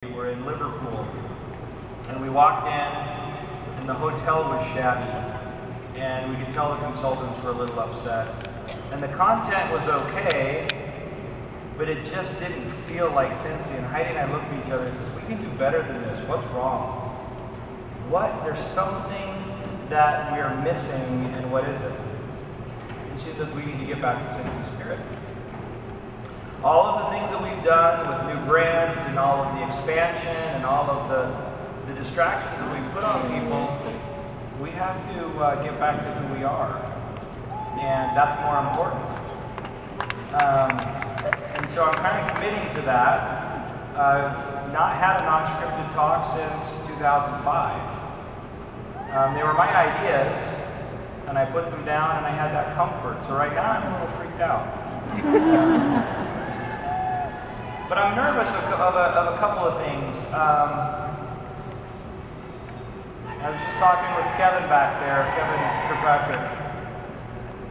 We were in Liverpool, and we walked in, and the hotel was shabby, and we could tell the consultants were a little upset. And the content was okay, but it just didn't feel like Cincy. And Heidi and I looked at each other and says, "We can do better than this. What's wrong? There's something that we are missing, and what is it?" And she says, "We need to get back to Cincy Spirit." All of the things that we've done with new brands and all of the expansion and all of the distractions that we've put on people, we have to get back to who we are. And that's more important. And so I'm kind of committing to that. I've not had a non-scripted talk since 2005. They were my ideas, and I put them down and I had that comfort. So right now I'm a little freaked out. But I'm nervous of a couple of things. I was just talking with Kevin back there, Kevin Kirkpatrick.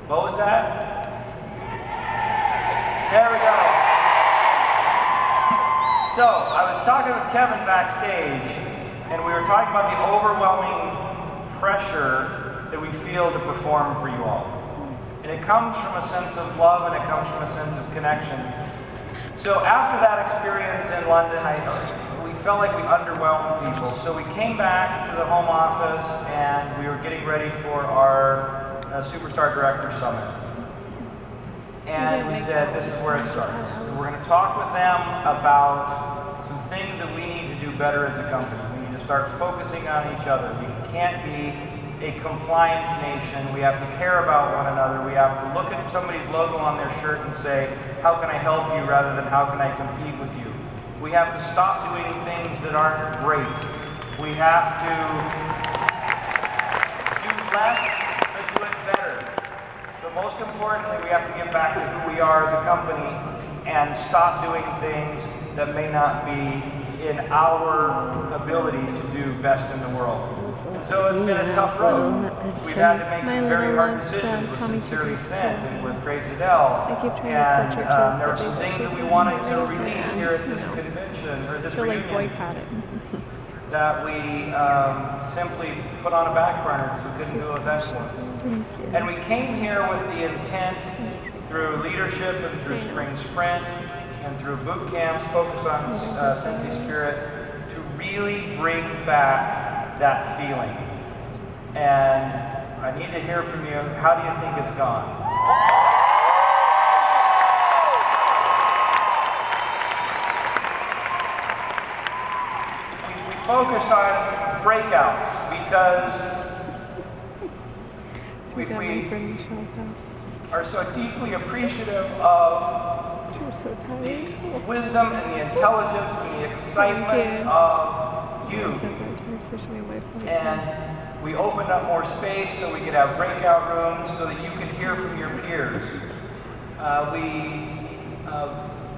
What was that? There we go. So, I was talking with Kevin backstage, and we were talking about the overwhelming pressure that we feel to perform for you all. And it comes from a sense of love, and it comes from a sense of connection. So after that experience in London, we felt like we underwhelmed people. So we came back to the home office and we were getting ready for our Superstar Director Summit. And we said, this is where it starts. We're going to talk with them about some things that we need to do better as a company. We need to start focusing on each other. We can't be a compliance nation. We have to care about one another. We have to look at somebody's logo on their shirt and say, how can I help you rather than how can I compete with you? We have to stop doing things that aren't great. We have to do less but do it better. But most importantly, we have to get back to who we are as a company and stop doing things that may not be in our ability to do best in the world. And so it's been a tough road. We've had to make some very hard decisions with Sincerely Sent and with Grace Adele. And there were some things that we wanted to release here at this convention, or this reunion, that we simply put on a back burner because we couldn't do events once. And we came here with the intent, through leadership and through Spring Sprint and through boot camps focused on Cincy Spirit, to really bring back that feeling. And I need to hear from you. How do you think it's gone? We focused on breakouts because we are so deeply appreciative of the wisdom and the intelligence and the excitement of you. And we opened up more space so we could have breakout rooms so that you could hear from your peers. We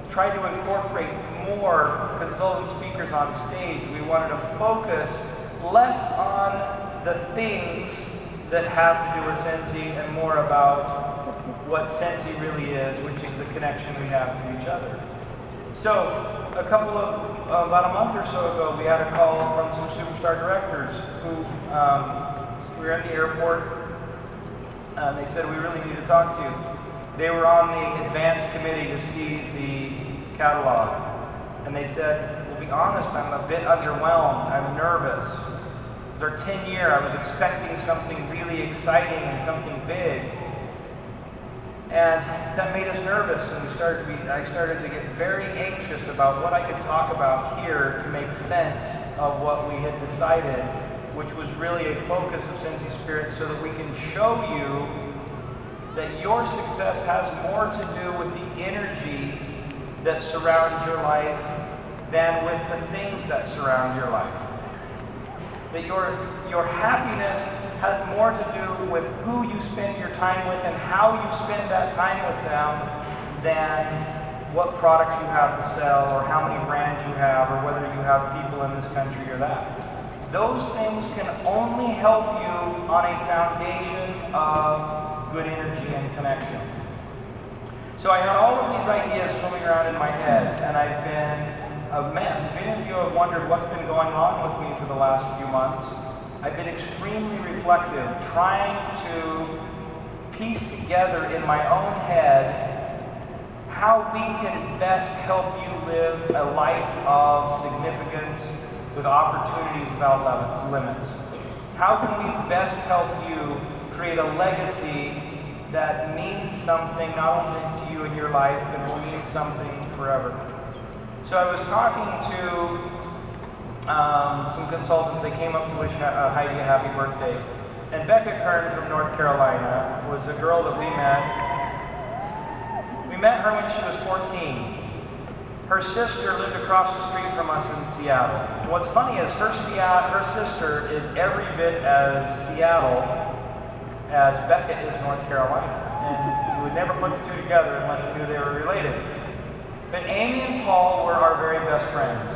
tried to incorporate more consultant speakers on stage. We wanted to focus less on the things that have to do with Cincy and more about what Cincy really is, which is the connection we have to each other. So, about a month or so ago, we had a call from some Superstar directors who we were at the airport. They said, we really need to talk to you. They were on the advance committee to see the catalog. And they said, we'll be honest, I'm a bit underwhelmed. I'm nervous. It's our 10th year. I was expecting something really exciting and something big. And that made us nervous, and I started to get very anxious about what I could talk about here to make sense of what we had decided, which was really a focus of Cincy Spirit, so that we can show you that your success has more to do with the energy that surrounds your life than with the things that surround your life. That your happiness has more to do with who you spend your time with and how you spend that time with them than what products you have to sell or how many brands you have or whether you have people in this country or that. Those things can only help you on a foundation of good energy and connection. So I had all of these ideas swimming around in my head, and I've been a mess. If any of you have wondered what's been going on with me for the last few months, I've been extremely reflective, trying to piece together in my own head how we can best help you live a life of significance with opportunities without limits. How can we best help you create a legacy that means something not only to you in your life, but will mean something forever? So I was talking to some consultants. They came up to wish Heidi a happy birthday. And Becca Kern from North Carolina was a girl that we met. We met her when she was 14. Her sister lived across the street from us in Seattle. And what's funny is her sister is every bit as Seattle as Becca is North Carolina. And you would never put the two together unless you knew they were related. But Amy and Paul were our very best friends.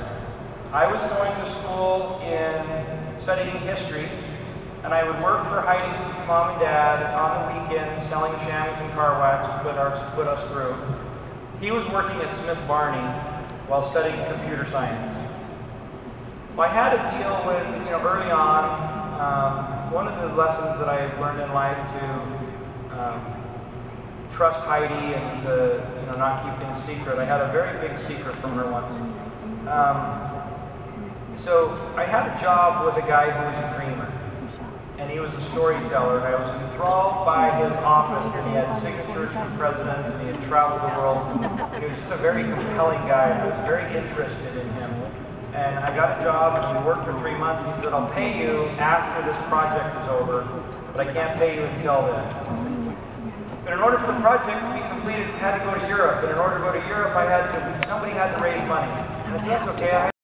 I was going to school in studying history, and I would work for Heidi's mom and dad on the weekends selling chamois and car wax to put us through. He was working at Smith Barney while studying computer science. Well, I had a deal when, early on, one of the lessons that I learned in life to trust Heidi and to not keep things secret. I had a very big secret from her once. So I had a job with a guy who was a dreamer, and he was a storyteller, and I was enthralled by his office, and he had signatures from presidents, and he had traveled the world. He was just a very compelling guy, and I was very interested in him. And I got a job, and we worked for 3 months, and he said, I'll pay you after this project is over, but I can't pay you until then. But in order for the project to be completed, I had to go to Europe, and in order to go to Europe, somebody had to raise money. And I said, that's okay.